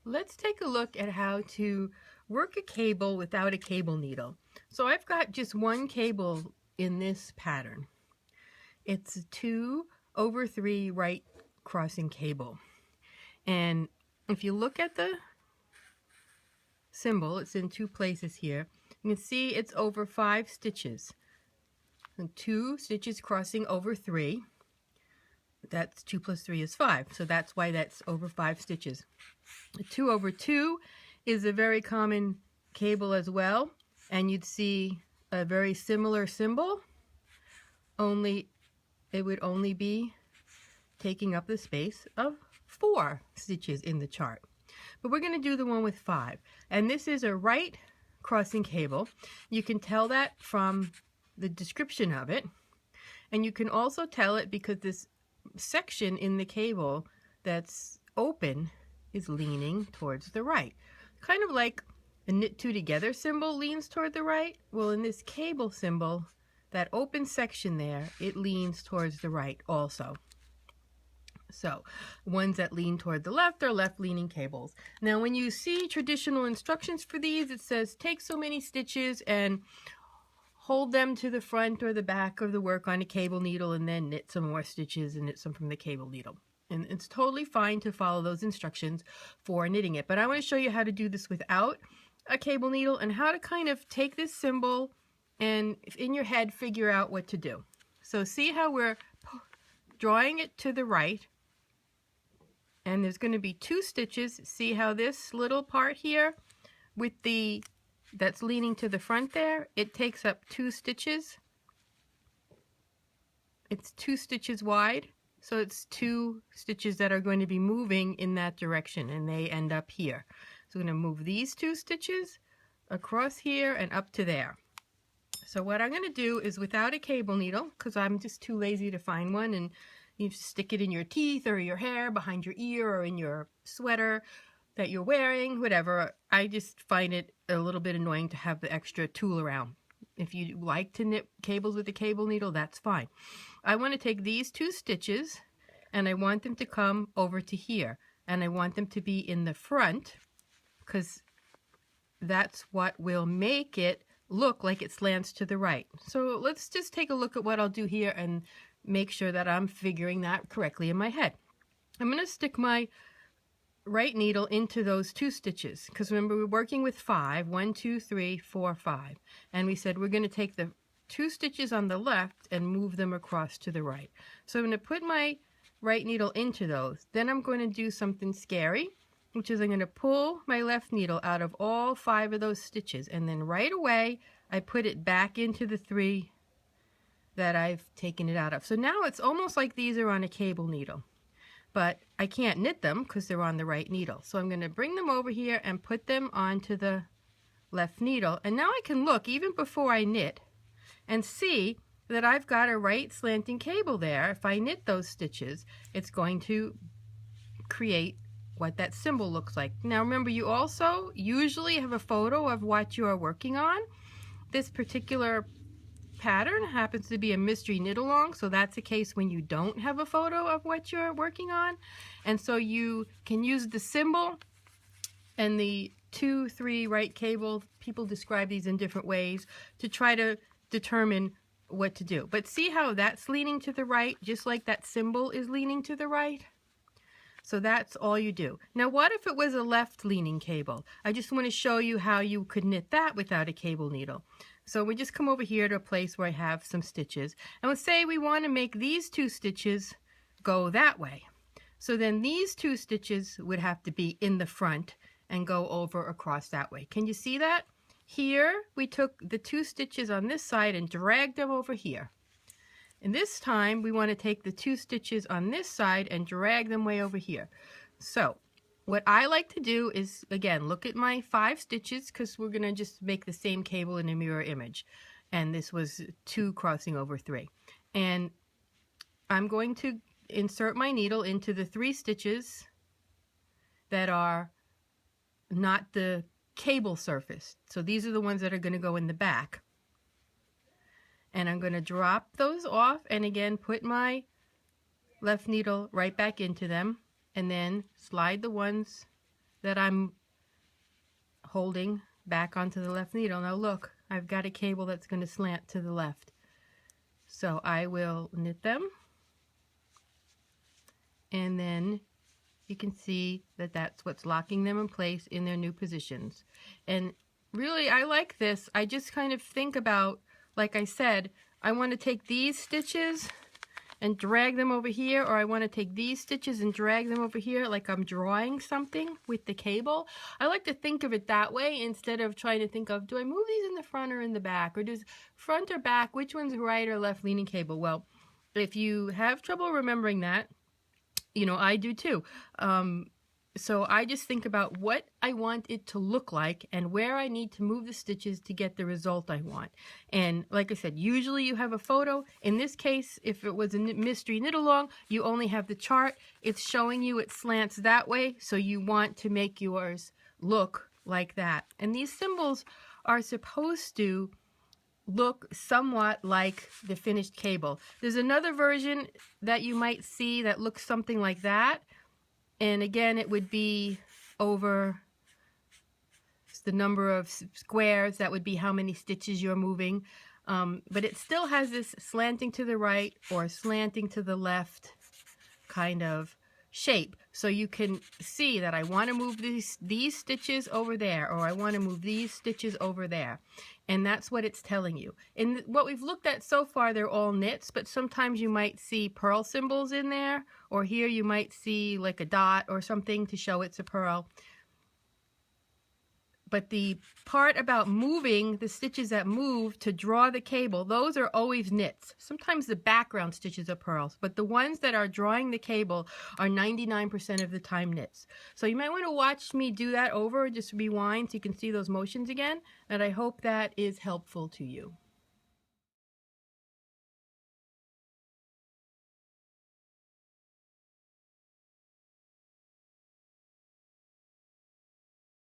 let's take a look at how to work a cable without a cable needle. So I've got just one cable in this pattern. It's a 2/3 right crossing cable. And if you look at the symbol, it's in two places here. You can see it's over 5 stitches. And 2 stitches crossing over 3. That's 2 plus 3 is 5. So that's why that's over 5 stitches. 2/2 is a very common cable as well, and you'd see a very similar symbol, only it would only be taking up the space of 4 stitches in the chart. But we're going to do the one with 5, and this is a right crossing cable. You can tell that from the description of it, and you can also tell it because this section in the cable that's open is leaning towards the right. Kind of like a knit 2 together symbol leans toward the right. Well, in this cable symbol, that open section there, it leans towards the right also. So ones that lean toward the left are left leaning cables. Now when you see traditional instructions for these, it says take so many stitches and hold them to the front or the back of the work on a cable needle and then knit some more stitches and knit some from the cable needle. And it's totally fine to follow those instructions for knitting it. But I want to show you how to do this without a cable needle and how to kind of take this symbol and in your head figure out what to do. So see how we're drawing it to the right, and there's going to be 2 stitches. See how this little part here with the that's leaning to the front there, it takes up 2 stitches. It's 2 stitches wide. So it's 2 stitches that are going to be moving in that direction, and they end up here. So I'm going to move these 2 stitches across here and up to there. So what I'm going to do is without a cable needle, because I'm just too lazy to find one, and you stick it in your teeth or your hair, behind your ear, or in your sweater that you're wearing, whatever. I just find it a little bit annoying to have the extra tool around. If you like to knit cables with a cable needle, that's fine. I want to take these 2 stitches and I want them to come over to here, and I want them to be in the front because that's what will make it look like it slants to the right. So let's just take a look at what I'll do here and make sure that I'm figuring that correctly in my head. I'm going to stick my right needle into those 2 stitches because remember we're working with 5, 1, 2, 3, 4, 5, and we said we're going to take the 2 stitches on the left and move them across to the right. So I'm going to put my right needle into those. Then I'm going to do something scary, which is I'm going to pull my left needle out of all 5 of those stitches, and then right away I put it back into the 3 that I've taken it out of. So now it's almost like these are on a cable needle, but I can't knit them because they're on the right needle. So I'm going to bring them over here and put them onto the left needle, and now I can look even before I knit and see that I've got a right slanting cable there. If I knit those stitches, it's going to create what that symbol looks like. Now remember, you also usually have a photo of what you are working on. This particular pattern happens to be a mystery knit along, so that's a case when you don't have a photo of what you're working on, and so you can use the symbol and the 2, 3 right cable. People describe these in different ways to try to determine what to do. But see how that's leaning to the right, just like that symbol is leaning to the right? So that's all you do. Now what if it was a left leaning cable? I just want to show you how you could knit that without a cable needle. So we just come over here to a place where I have some stitches, and let's say we want to make these 2 stitches go that way. So then these 2 stitches would have to be in the front and go over across that way. Can you see that? Here we took the 2 stitches on this side and dragged them over here. And this time we want to take the 2 stitches on this side and drag them way over here. So what I like to do is, again, look at my 5 stitches because we're going to just make the same cable in a mirror image. And this was 2 crossing over 3. And I'm going to insert my needle into the 3 stitches that are not the cable surface. So these are the ones that are going to go in the back. And I'm going to drop those off and again put my left needle right back into them, and then slide the ones that I'm holding back onto the left needle. Now look, I've got a cable that's going to slant to the left. So I will knit them, and then you can see that that's what's locking them in place in their new positions. And really, I like this. I just kind of think about, like I said, I want to take these stitches and drag them over here, or I want to take these stitches and drag them over here like I'm drawing something with the cable. I like to think of it that way instead of trying to think of, do I move these in the front or in the back, or does front or back, which one's right or left leaning cable? Well, if you have trouble remembering that, you know, I do too. So I just think about what I want it to look like and where I need to move the stitches to get the result I want. And like I said, usually you have a photo. In this case, if it was a mystery knit along, you only have the chart. It's showing you it slants that way, so you want to make yours look like that. And these symbols are supposed to look somewhat like the finished cable. There's another version that you might see that looks something like that. And again, it would be over the number of squares. That would be how many stitches you're moving. But it still has this slanting to the right or slanting to the left kind of shape. So you can see that I want to move these stitches over there, or I want to move these stitches over there. And that's what it's telling you. And what we've looked at so far, they're all knits, but sometimes you might see purl symbols in there, or here you might see like a dot or something to show it's a purl. But the part about moving, the stitches that move to draw the cable, those are always knits. Sometimes the background stitches are purls, but the ones that are drawing the cable are 99% of the time knits. So you might want to watch me do that over, just rewind so you can see those motions again, and I hope that is helpful to you.